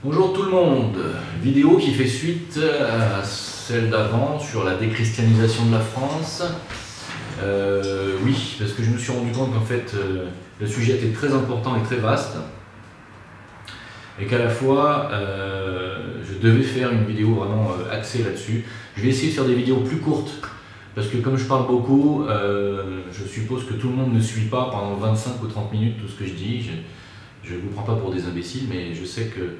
Bonjour tout le monde, vidéo qui fait suite à celle d'avant sur la déchristianisation de la France. Oui, parce que je me suis rendu compte qu'en fait le sujet était très important et très vaste et qu'à la fois je devais faire une vidéo vraiment axée là-dessus. Je vais essayer de faire des vidéos plus courtes parce que comme je parle beaucoup, je suppose que tout le monde ne suit pas pendant 25 ou 30 minutes tout ce que je dis. Je ne vous prends pas pour des imbéciles, mais je sais que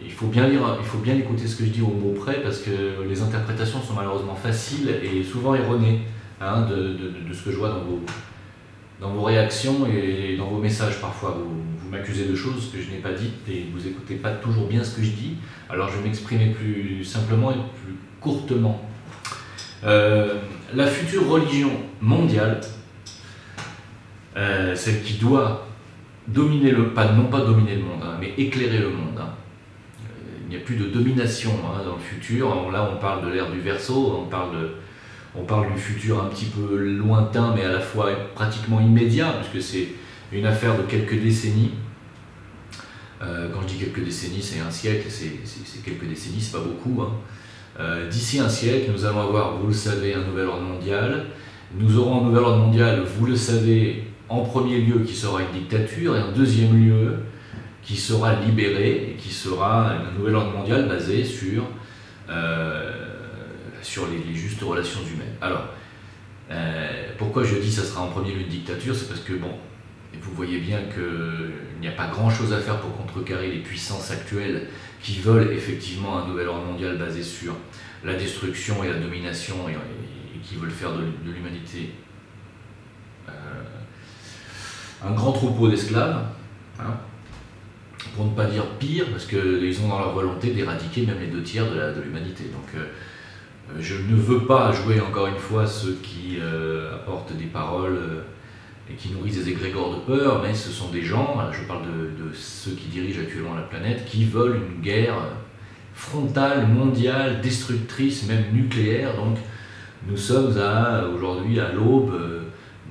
il faut bien lire, il faut bien écouter ce que je dis au mot près parce que les interprétations sont malheureusement faciles et souvent erronées de ce que je vois dans vos réactions et dans vos messages. Parfois vous m'accusez de choses que je n'ai pas dites et vous n'écoutez pas toujours bien ce que je dis, alors je vais m'exprimer plus simplement et plus courtement. La future religion mondiale, celle qui doit dominer non pas dominer le monde, mais éclairer le monde. Il n'y a plus de domination dans le futur. Là, on parle de l'ère du Verseau, on parle du futur un petit peu lointain, mais à la fois pratiquement immédiat, puisque c'est une affaire de quelques décennies. Quand je dis quelques décennies, c'est un siècle, c'est quelques décennies, c'est pas beaucoup. D'ici un siècle, nous allons avoir, vous le savez, un nouvel ordre mondial. Nous aurons un nouvel ordre mondial, vous le savez, en premier lieu qui sera une dictature et en deuxième lieu qui sera libéré et qui sera un nouvel ordre mondial basé sur les justes relations humaines. Alors, pourquoi je dis que ça sera en premier lieu une dictature? C'est parce que, bon, vous voyez bien qu'il n'y a pas grand chose à faire pour contrecarrer les puissances actuelles qui veulent effectivement un nouvel ordre mondial basé sur la destruction et la domination et qui veulent faire de l'humanité un grand troupeau d'esclaves, pour ne pas dire pire, parce qu'ils ont dans leur volonté d'éradiquer même les 2/3 de l'humanité. Donc je ne veux pas jouer encore une fois ceux qui apportent des paroles et qui nourrissent des égrégores de peur, mais ce sont des gens, je parle de ceux qui dirigent actuellement la planète, qui veulent une guerre frontale, mondiale, destructrice, même nucléaire. Donc nous sommes aujourd'hui à l'aube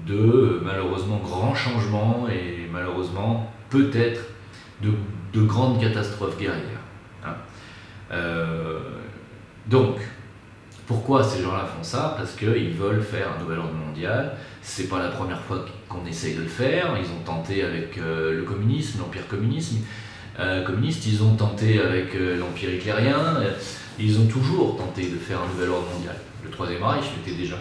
de malheureusement grands changements et malheureusement peut-être de grandes catastrophes guerrières. Donc, pourquoi ces gens-là font ça? Parce qu'ils veulent faire un nouvel ordre mondial. C'est pas la première fois qu'on essaye de le faire. Ils ont tenté avec le communisme, l'empire communiste, ils ont tenté avec l'empire hitlérien, ils ont toujours tenté de faire un nouvel ordre mondial. Le Troisième Reich l'était déjà.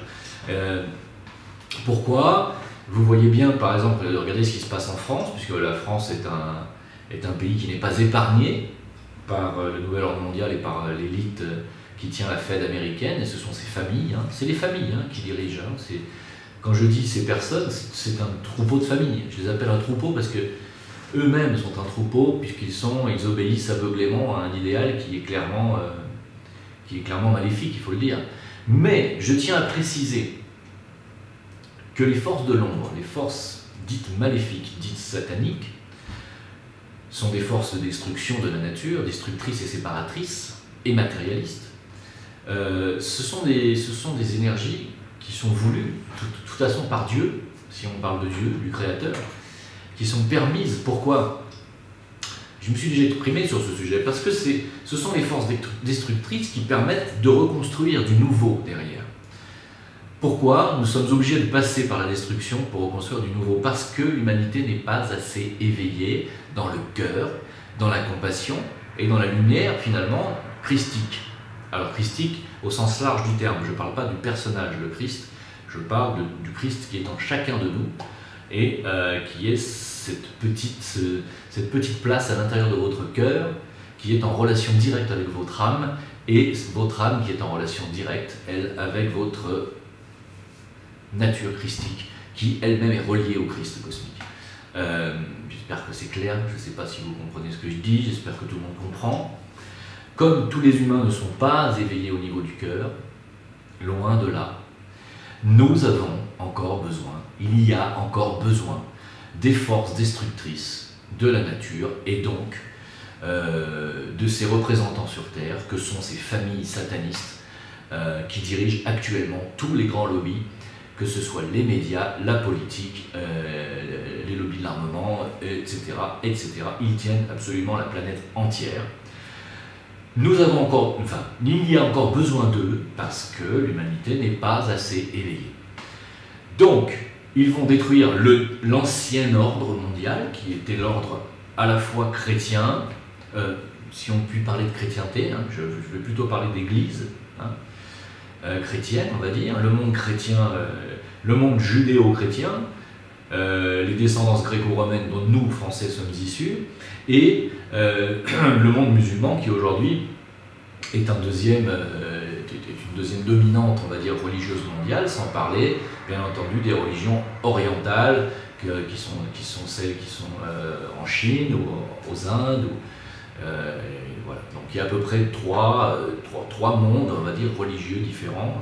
Pourquoi? Vous voyez bien, par exemple, regardez ce qui se passe en France, puisque la France est un pays qui n'est pas épargné par le nouvel ordre mondial et par l'élite qui tient la Fed américaine, et ce sont ces familles, c'est les familles qui dirigent. Quand je dis ces personnes, c'est un troupeau de familles. Je les appelle un troupeau parce que eux-mêmes sont un troupeau, puisqu'ils obéissent aveuglément à un idéal qui est clairement maléfique, il faut le dire. Mais je tiens à préciser que les forces de l'ombre, les forces dites maléfiques, dites sataniques, sont des forces de destruction de la nature, destructrices et séparatrices, et matérialistes. Ce sont des énergies qui sont voulues, de toute façon par Dieu, si on parle de Dieu, du Créateur, qui sont permises. Pourquoi? Je me suis déjà exprimé sur ce sujet, parce que ce sont les forces destructrices qui permettent de reconstruire du nouveau derrière. Pourquoi nous sommes obligés de passer par la destruction pour reconstruire du nouveau? Parce que l'humanité n'est pas assez éveillée dans le cœur, dans la compassion et dans la lumière finalement christique. Alors christique au sens large du terme, je ne parle pas du personnage, le Christ, je parle du Christ qui est en chacun de nous et qui est cette petite place à l'intérieur de votre cœur qui est en relation directe avec votre âme et votre âme qui est en relation directe, elle, avec votre nature christique, qui elle-même est reliée au Christ cosmique. J'espère que c'est clair, je ne sais pas si vous comprenez ce que je dis, j'espère que tout le monde comprend. Comme tous les humains ne sont pas éveillés au niveau du cœur, loin de là, nous avons encore besoin, il y a encore besoin des forces destructrices de la nature et donc de ces représentants sur Terre que sont ces familles satanistes qui dirigent actuellement tous les grands lobbies que ce soit les médias, la politique, les lobbies de l'armement, etc., etc. Ils tiennent absolument la planète entière. Nous avons encore, enfin, il y a encore besoin d'eux parce que l'humanité n'est pas assez éveillée. Donc, ils vont détruire l'ancien ordre mondial, qui était l'ordre à la fois chrétien, si on peut parler de chrétienté, hein, je vais plutôt parler d'église, hein, chrétienne, on va dire, le monde chrétien, le monde judéo-chrétien, les descendances gréco-romaines dont nous, Français, sommes issus, et le monde musulman qui aujourd'hui est une deuxième dominante, on va dire, religieuse mondiale, sans parler, bien entendu, des religions orientales, qui sont celles qui sont en Chine ou aux Indes. Voilà. Donc il y a à peu près trois mondes, on va dire, religieux différents,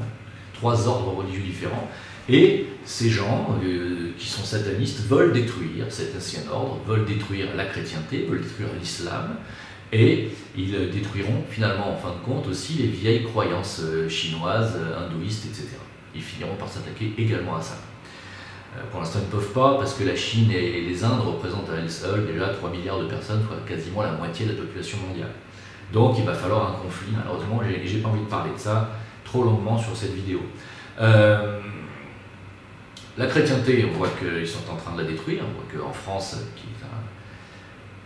3 ordres religieux différents. Et ces gens qui sont satanistes veulent détruire cet ancien ordre, veulent détruire la chrétienté, veulent détruire l'islam, et ils détruiront finalement en fin de compte aussi les vieilles croyances chinoises, hindouistes, etc. Ils finiront par s'attaquer également à ça. Pour l'instant ils ne peuvent pas parce que la Chine et les Indes représentent à elles seules déjà 3 milliards de personnes, soit quasiment la moitié de la population mondiale. Donc il va falloir un conflit, malheureusement j'ai pas envie de parler de ça trop longuement sur cette vidéo. La chrétienté, on voit qu'ils sont en train de la détruire, on voit qu'en France,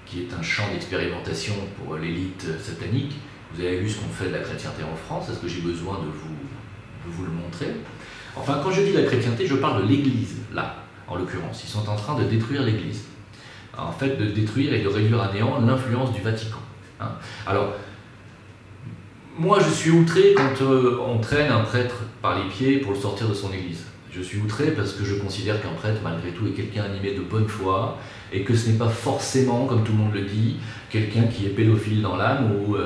qui est un champ d'expérimentation pour l'élite satanique, vous avez vu ce qu'on fait de la chrétienté en France, est-ce que j'ai besoin de vous le montrer? Enfin, quand je dis la chrétienté, je parle de l'Église, là, en l'occurrence. Ils sont en train de détruire l'Église. En fait, de détruire et de réduire à néant l'influence du Vatican. Hein. Alors, moi je suis outré quand on traîne un prêtre par les pieds pour le sortir de son église. Je suis outré parce que je considère qu'un prêtre, malgré tout, est quelqu'un animé de bonne foi, et que ce n'est pas forcément, comme tout le monde le dit, quelqu'un qui est pédophile dans l'âme ou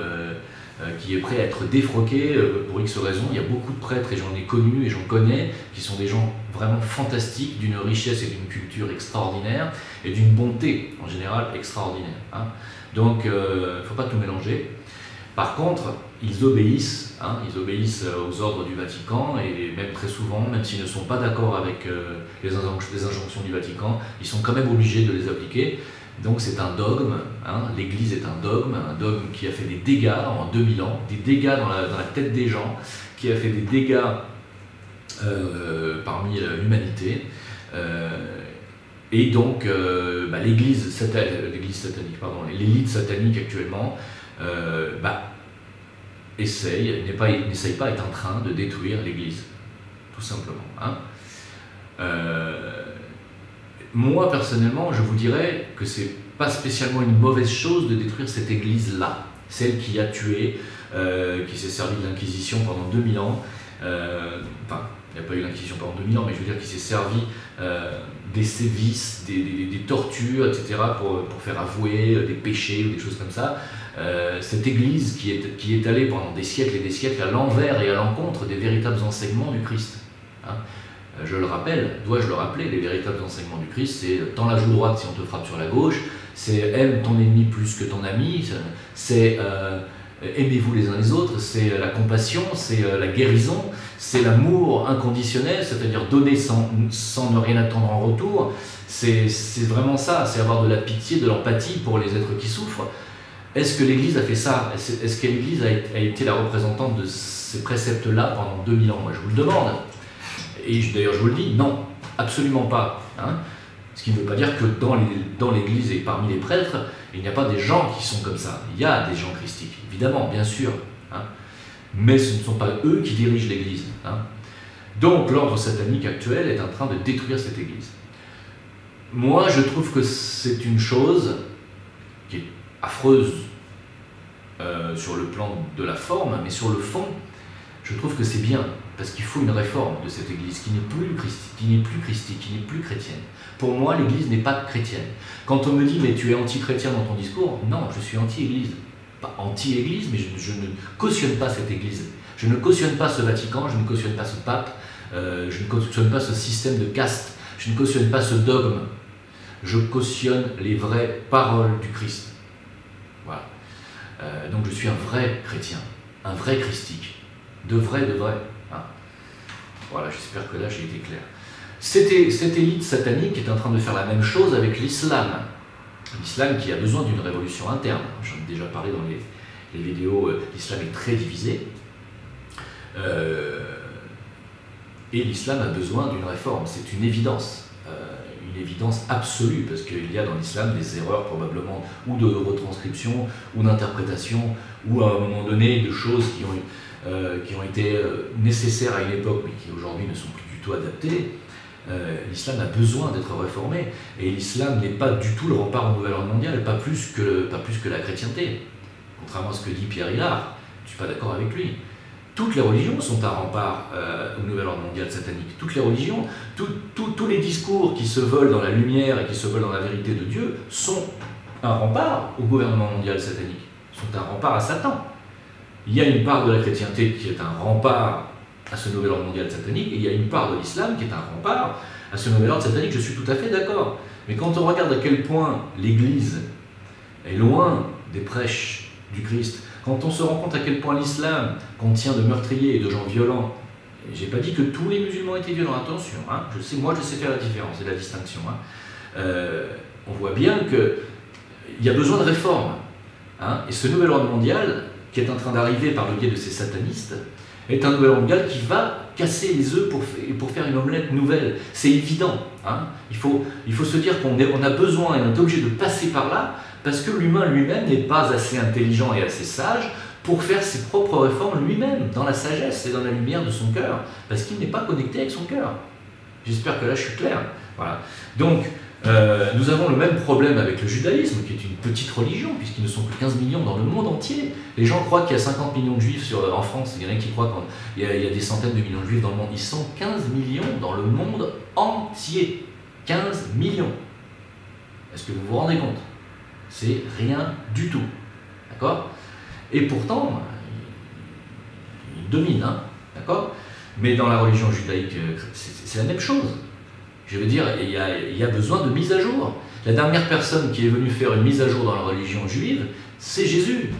qui est prêt à être défroqué pour X raisons. Il y a beaucoup de prêtres, et j'en ai connu et j'en connais, qui sont des gens vraiment fantastiques, d'une richesse et d'une culture extraordinaire, et d'une bonté, en général, extraordinaire. Hein. Donc, il ne faut pas tout mélanger. Par contre, ils obéissent aux ordres du Vatican, et même très souvent, même s'ils ne sont pas d'accord avec les injonctions du Vatican, ils sont quand même obligés de les appliquer. Donc c'est un dogme, hein, l'Église est un dogme qui a fait des dégâts en 2000 ans, des dégâts dans la tête des gens, qui a fait des dégâts parmi l'humanité. Et donc l'Église satanique, pardon, l'élite satanique actuellement, n'essaye pas, est en train de détruire l'Église, tout simplement. Hein. Moi, personnellement, je vous dirais que c'est pas spécialement une mauvaise chose de détruire cette Église-là, celle qui a tué, qui s'est servie de l'Inquisition pendant 2000 ans, enfin, il n'y a pas eu l'Inquisition pendant 2000 ans, mais je veux dire qui s'est servi des sévices, des tortures, etc., pour faire avouer des péchés ou des choses comme ça. Cette Église qui est allée pendant des siècles et des siècles à l'envers et à l'encontre des véritables enseignements du Christ. Hein. Je le rappelle, dois-je le rappeler, les véritables enseignements du Christ, c'est tends la joue droite si on te frappe sur la gauche, c'est aime ton ennemi plus que ton ami, c'est aimez-vous les uns les autres, c'est la compassion, c'est la guérison, c'est l'amour inconditionnel, c'est-à-dire donner sans ne rien attendre en retour. C'est vraiment ça, c'est avoir de la pitié, de l'empathie pour les êtres qui souffrent. Est-ce que l'Église a fait ça? Est-ce que l'Église a été la représentante de ces préceptes-là pendant 2000 ans? Moi je vous le demande. Et d'ailleurs je vous le dis, non, absolument pas. Hein. Ce qui ne veut pas dire que dans l'Église et parmi les prêtres, il n'y a pas des gens qui sont comme ça. Il y a des gens christiques, évidemment, bien sûr. Hein. Mais ce ne sont pas eux qui dirigent l'Église. Hein. Donc l'ordre satanique actuel est en train de détruire cette Église. Moi, je trouve que c'est une chose qui est affreuse sur le plan de la forme, mais sur le fond, je trouve que c'est bien, parce qu'il faut une réforme de cette Église qui n'est plus christique, qui n'est plus chrétienne. Pour moi, l'Église n'est pas chrétienne. Quand on me dit « mais tu es anti-chrétien dans ton discours », non, je suis anti-Église. Pas anti-Église, mais je ne cautionne pas cette Église. Je ne cautionne pas ce Vatican, je ne cautionne pas ce pape, je ne cautionne pas ce système de caste, je ne cautionne pas ce dogme. Je cautionne les vraies paroles du Christ. Voilà. Donc je suis un vrai chrétien, un vrai christique. De vrai, de vrai. Hein. Voilà, j'espère que là j'ai été clair. cette élite satanique est en train de faire la même chose avec l'islam. L'islam qui a besoin d'une révolution interne. J'en ai déjà parlé dans les vidéos, l'islam est très divisé. Et l'islam a besoin d'une réforme, c'est une évidence absolue, parce qu'il y a dans l'islam des erreurs probablement, ou de retranscription, ou d'interprétation, ou à un moment donné de choses qui ont été nécessaires à une époque, mais qui aujourd'hui ne sont plus du tout adaptées. L'islam a besoin d'être réformé, et l'islam n'est pas du tout le rempart au nouvel ordre mondial, pas plus que la chrétienté. Contrairement à ce que dit Pierre Hillard, je ne suis pas d'accord avec lui. Toutes les religions sont un rempart au nouvel ordre mondial satanique. Toutes les religions, tous les discours qui se veulent dans la lumière et qui se veulent dans la vérité de Dieu sont un rempart au gouvernement mondial satanique, sont un rempart à Satan. Il y a une part de la chrétienté qui est un rempart à ce nouvel ordre mondial satanique, et il y a une part de l'islam qui est un rempart à ce nouvel ordre satanique, je suis tout à fait d'accord. Mais quand on regarde à quel point l'Église est loin des prêches du Christ, quand on se rend compte à quel point l'islam contient de meurtriers et de gens violents, et j'ai pas dit que tous les musulmans étaient violents, attention, hein, moi je sais faire la différence et la distinction, hein. On voit bien qu'il y a besoin de réforme, hein, et ce nouvel ordre mondial qui est en train d'arriver par le biais de ces satanistes est un nouvel ordre mondial qui va casser les œufs pour faire une omelette nouvelle. C'est évident, hein. Il faut se dire qu'on a besoin et on est obligé de passer par là, parce que l'humain lui-même n'est pas assez intelligent et assez sage pour faire ses propres réformes lui-même, dans la sagesse et dans la lumière de son cœur, parce qu'il n'est pas connecté avec son cœur. J'espère que là je suis clair. Voilà. Donc, nous avons le même problème avec le judaïsme, qui est une petite religion, puisqu'ils ne sont que 15 millions dans le monde entier. Les gens croient qu'il y a 50 millions de juifs en France, il y en a qui croient qu'il y a des centaines de millions de juifs dans le monde. Ils sont 15 millions dans le monde entier. 15 millions. Est-ce que vous vous rendez compte? C'est rien du tout. D'accord? Et pourtant, ils dominent, hein, d'accord? Mais dans la religion judaïque, c'est la même chose. Je veux dire, il y a besoin de mise à jour. La dernière personne qui est venue faire une mise à jour dans la religion juive, c'est Jésus.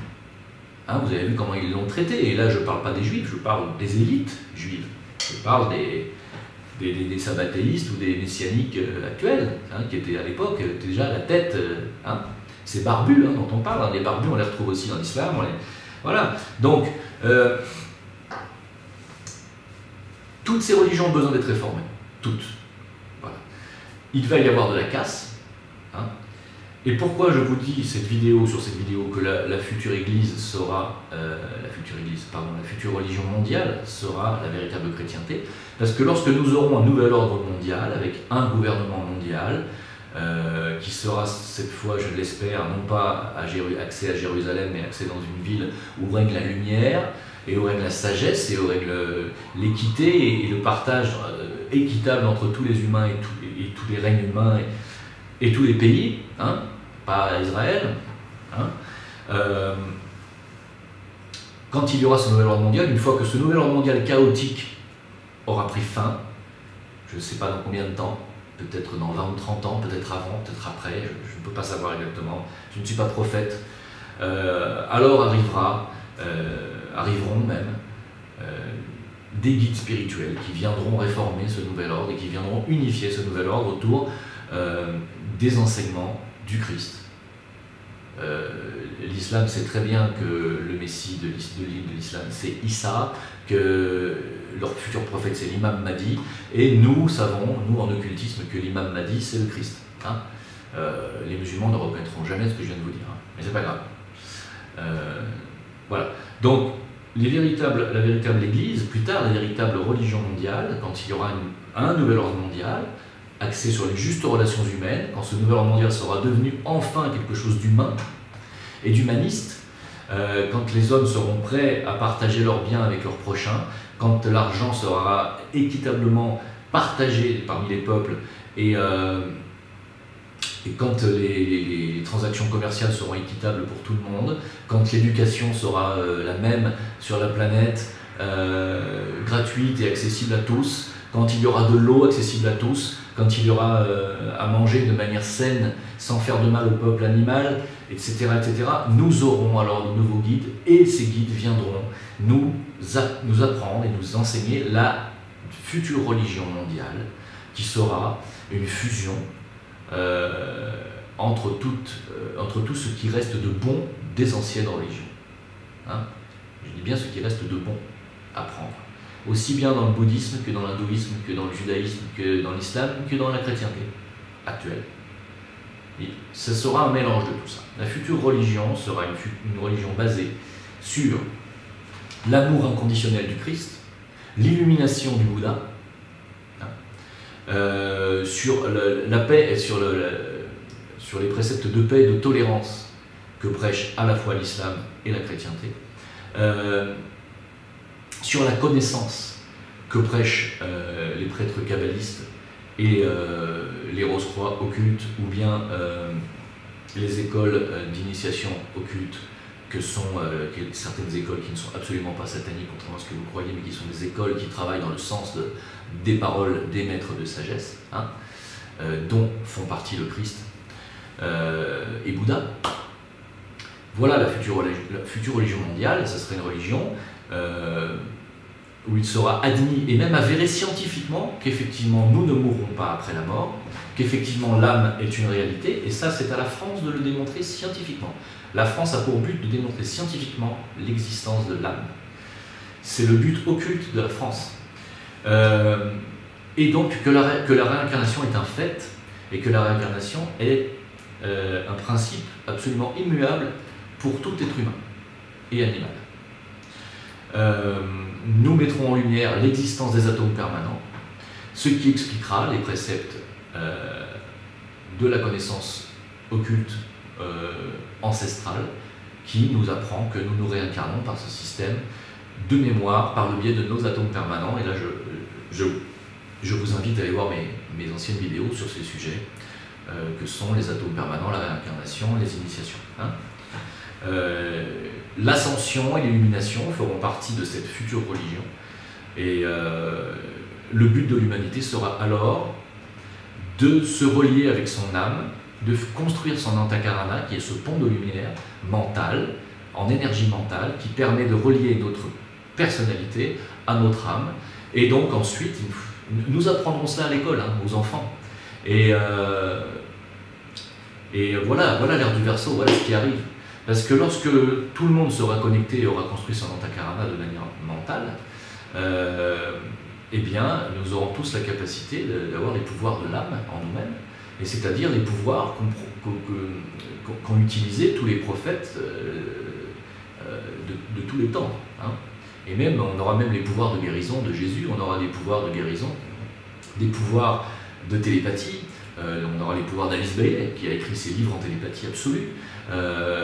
Hein, vous avez vu comment ils l'ont traité. Et là, je ne parle pas des juifs, je parle des élites juives. Je parle des sabbatéistes ou des messianiques actuels, hein, qui étaient à l'époque déjà à la tête. Hein. Ces barbus, hein, dont on parle, hein, les barbus, on les retrouve aussi dans l'islam. Voilà. Donc, toutes ces religions ont besoin d'être réformées. Toutes. Voilà. Il va y avoir de la casse. Hein. Et pourquoi je vous dis sur cette vidéo que la future Église sera, la future religion mondiale sera la véritable chrétienté? Parce que lorsque nous aurons un nouvel ordre mondial, avec un gouvernement mondial, qui sera cette fois, je l'espère, non pas axé à Jérusalem, mais axé dans une ville où règne la lumière, et où règne la sagesse, et où règne l'équité et le partage équitable entre tous les humains et tous les règnes humains et tous les pays, hein, pas Israël. Hein, quand il y aura ce nouvel ordre mondial, une fois que ce nouvel ordre mondial chaotique aura pris fin, je ne sais pas dans combien de temps, peut-être dans 20 ou 30 ans, peut-être avant, peut-être après, je ne peux pas savoir exactement, je ne suis pas prophète, alors arriveront même des guides spirituels qui viendront réformer ce nouvel ordre et qui viendront unifier ce nouvel ordre autour des enseignements du Christ. L'islam sait très bien que le Messie de l'islam c'est Issa, que leur futur prophète c'est l'imam Mahdi, et nous savons, nous en occultisme, que l'imam Mahdi c'est le Christ. Hein. Les musulmans ne reconnaîtront jamais ce que je viens de vous dire, hein. Mais c'est pas grave. Voilà. Donc, la véritable Église, plus tard la véritable religion mondiale, quand il y aura un nouvel ordre mondial, axé sur les justes relations humaines, quand ce nouvel ordre mondial sera devenu enfin quelque chose d'humain et d'humaniste, quand les hommes seront prêts à partager leurs biens avec leurs prochains, quand l'argent sera équitablement partagé parmi les peuples et quand les transactions commerciales seront équitables pour tout le monde, quand l'éducation sera la même sur la planète, gratuite et accessible à tous, quand il y aura de l'eau accessible à tous, quand il y aura à manger de manière saine, sans faire de mal au peuple animal, etc., etc., nous aurons alors de nouveaux guides, et ces guides viendront nous apprendre et nous enseigner la future religion mondiale, qui sera une fusion entre tout ce qui reste de bon des anciennes religions. Hein? Je dis bien ce qui reste de bon à prendre. Aussi bien dans le bouddhisme que dans l'hindouisme, que dans le judaïsme, que dans l'islam, que dans la chrétienté actuelle. Et ce sera un mélange de tout ça. La future religion sera une religion basée sur l'amour inconditionnel du Christ, l'illumination du Bouddha, sur la paix et sur les préceptes de paix et de tolérance que prêchent à la fois l'islam et la chrétienté, sur la connaissance que prêchent les prêtres kabbalistes et les rose-croix occultes, ou bien les écoles d'initiation occulte, que sont certaines écoles qui ne sont absolument pas sataniques, contrairement à ce que vous croyez, mais qui sont des écoles qui travaillent dans le sens des paroles des maîtres de sagesse, hein, dont font partie le Christ et Bouddha. Voilà la future religion mondiale. Ce serait une religion où il sera admis et même avéré scientifiquement qu'effectivement nous ne mourrons pas après la mort, qu'effectivement l'âme est une réalité, et ça c'est à la France de le démontrer scientifiquement. La France a pour but de démontrer scientifiquement l'existence de l'âme. C'est le but occulte de la France. Et donc que la réincarnation est un fait, et que la réincarnation est un principe absolument immuable pour tout être humain et animal. Nous mettrons en lumière l'existence des atomes permanents, ce qui expliquera les préceptes de la connaissance occulte ancestrale, qui nous apprend que nous nous réincarnons par ce système de mémoire, par le biais de nos atomes permanents. Et là, je vous invite à aller voir mes anciennes vidéos sur ces sujets, que sont les atomes permanents, la réincarnation, les initiations. Hein. L'ascension et l'illumination feront partie de cette future religion, et le but de l'humanité sera alors de se relier avec son âme, de construire son antakarana, qui est ce pont de lumière mentale, en énergie mentale, qui permet de relier notre personnalité à notre âme. Et donc ensuite, nous apprendrons cela à l'école, hein, aux enfants. Et voilà l'ère du Verseau, voilà ce qui arrive. Parce que lorsque tout le monde sera connecté et aura construit son antakarana de manière mentale, eh bien, nous aurons tous la capacité d'avoir les pouvoirs de l'âme en nous-mêmes, et c'est-à-dire les pouvoirs qu'ont utilisés tous les prophètes de tous les temps. Hein. Et même, on aura même les pouvoirs de guérison de Jésus, on aura des pouvoirs de guérison, des pouvoirs de télépathie, on aura les pouvoirs d'Alice Bailey, qui a écrit ses livres en télépathie absolue.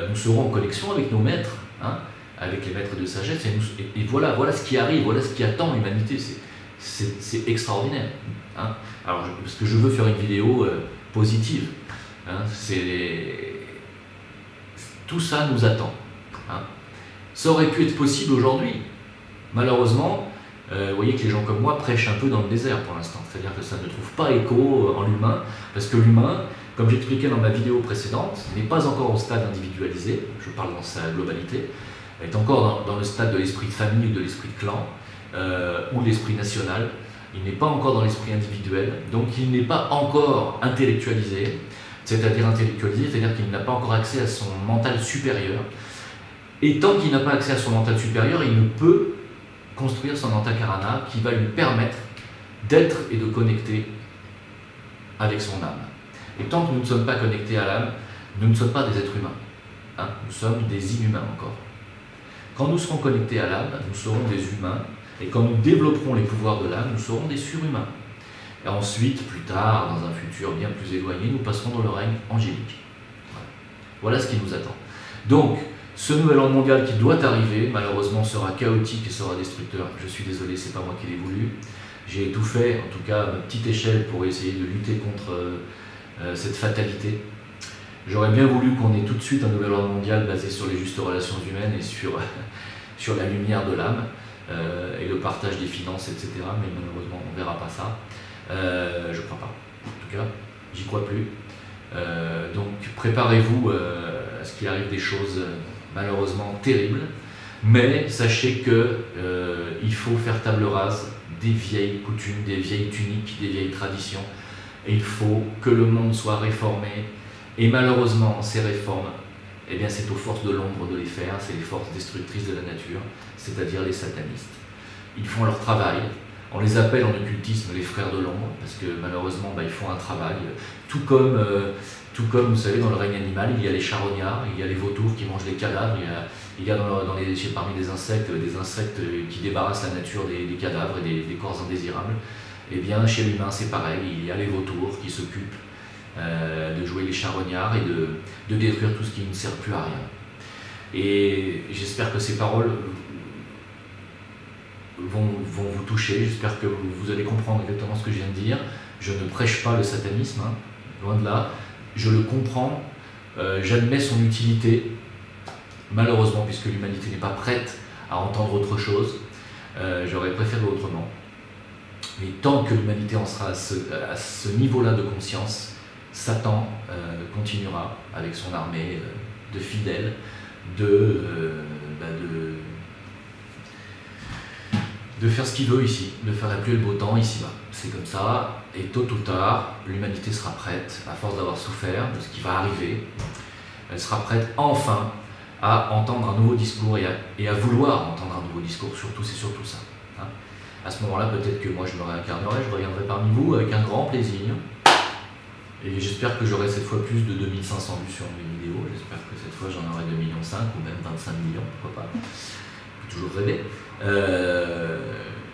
Nous serons en connexion avec nos maîtres, hein, avec les maîtres de sagesse, et voilà ce qui arrive, voilà ce qui attend l'humanité. C'est extraordinaire. Hein. Alors, parce que je veux faire une vidéo positive. Hein, tout ça nous attend. Hein. Ça aurait pu être possible aujourd'hui. Malheureusement, vous voyez que les gens comme moi prêchent un peu dans le désert pour l'instant. C'est-à-dire que ça ne trouve pas écho en l'humain, parce que l'humain, comme j'expliquais dans ma vidéo précédente, n'est pas encore au stade individualisé, je parle dans sa globalité, est encore dans le stade de l'esprit de famille ou de l'esprit de clan, ou l'esprit national. Il n'est pas encore dans l'esprit individuel, donc il n'est pas encore intellectualisé, c'est-à-dire qu'il n'a pas encore accès à son mental supérieur. Et tant qu'il n'a pas accès à son mental supérieur, il ne peut construire son antakarana qui va lui permettre d'être et de connecter avec son âme. Et tant que nous ne sommes pas connectés à l'âme, nous ne sommes pas des êtres humains. Hein, nous sommes des inhumains encore. Quand nous serons connectés à l'âme, nous serons des humains. Et quand nous développerons les pouvoirs de l'âme, nous serons des surhumains. Et ensuite, plus tard, dans un futur bien plus éloigné, nous passerons dans le règne angélique. Voilà ce qui nous attend. Donc, ce nouvel ordre mondial qui doit arriver, malheureusement, sera chaotique et sera destructeur. Je suis désolé, c'est pas moi qui l'ai voulu. J'ai tout fait, en tout cas à ma petite échelle, pour essayer de lutter contre cette fatalité. J'aurais bien voulu qu'on ait tout de suite un nouvel ordre mondial basé sur les justes relations humaines et sur la lumière de l'âme. Et le partage des finances, etc. Mais malheureusement, on ne verra pas ça. Je ne crois pas. En tout cas, j'y crois plus. Donc, préparez-vous à ce qu'il arrive des choses malheureusement terribles. Mais sachez qu'il faut faire table rase des vieilles coutumes, des vieilles tuniques, des vieilles traditions. Et il faut que le monde soit réformé. Et malheureusement, ces réformes, eh bien, c'est aux forces de l'ombre de les faire, c'est les forces destructrices de la nature, c'est-à-dire les satanistes. Ils font leur travail. On les appelle en occultisme les frères de l'ombre, parce que malheureusement, ils font un travail. Tout comme, vous savez, dans le règne animal, il y a les charognards, il y a les vautours qui mangent les cadavres, il y a parmi les insectes, des insectes qui débarrassent la nature des cadavres et des corps indésirables. Et bien, chez l'humain, c'est pareil, il y a les vautours qui s'occupent de jouer les charognards et de détruire tout ce qui ne sert plus à rien. Et j'espère que ces paroles vont vous toucher, j'espère que vous allez comprendre exactement ce que je viens de dire. Je ne prêche pas le satanisme, hein, loin de là, je le comprends, j'admets son utilité, malheureusement, puisque l'humanité n'est pas prête à entendre autre chose, j'aurais préféré autrement. Mais tant que l'humanité en sera à ce niveau-là de conscience, Satan continuera avec son armée de fidèles de faire ce qu'il veut ici, de faire la pluie et le beau temps ici-bas. C'est comme ça, et tôt ou tard, l'humanité sera prête, à force d'avoir souffert de ce qui va arriver, elle sera prête enfin à entendre un nouveau discours et à vouloir entendre un nouveau discours, surtout, c'est surtout ça. Hein. À ce moment-là, peut-être que moi je me réincarnerai, je reviendrai parmi vous avec un grand plaisir. Et j'espère que j'aurai cette fois plus de 2500 vues sur mes vidéos, j'espère que cette fois j'en aurai 2,5 millions ou même 25 millions, pourquoi pas. Toujours rêver.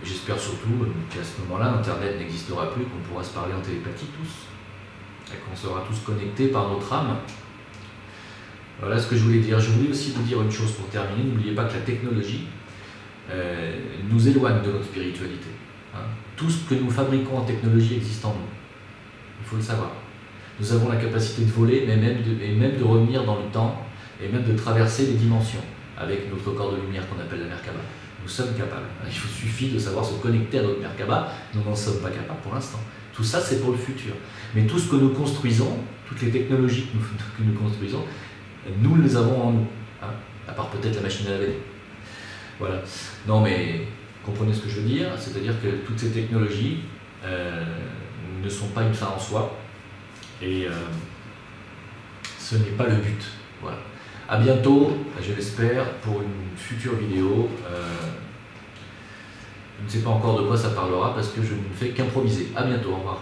J'espère surtout qu'à ce moment-là, Internet n'existera plus, qu'on pourra se parler en télépathie tous, et qu'on sera tous connectés par notre âme. Voilà ce que je voulais dire. Je voulais aussi vous dire une chose pour terminer. N'oubliez pas que la technologie nous éloigne de notre spiritualité. Hein. Tout ce que nous fabriquons en technologie existe en nous. Il faut le savoir. Nous avons la capacité de voler, mais même de revenir dans le temps, et même de traverser les dimensions, avec notre corps de lumière qu'on appelle la Merkaba. Nous sommes capables. Il suffit de savoir se connecter à notre Merkaba. Nous n'en sommes pas capables pour l'instant. Tout ça, c'est pour le futur. Mais tout ce que nous construisons, toutes les technologies que nous construisons, nous les avons en nous. Hein, à part peut-être la machine à laver. Voilà. Non, mais comprenez ce que je veux dire. C'est-à-dire que toutes ces technologies ne sont pas une fin en soi. Et ce n'est pas le but. Voilà. A bientôt, je l'espère, pour une future vidéo. Je ne sais pas encore de quoi ça parlera parce que je ne fais qu'improviser. A bientôt, au revoir.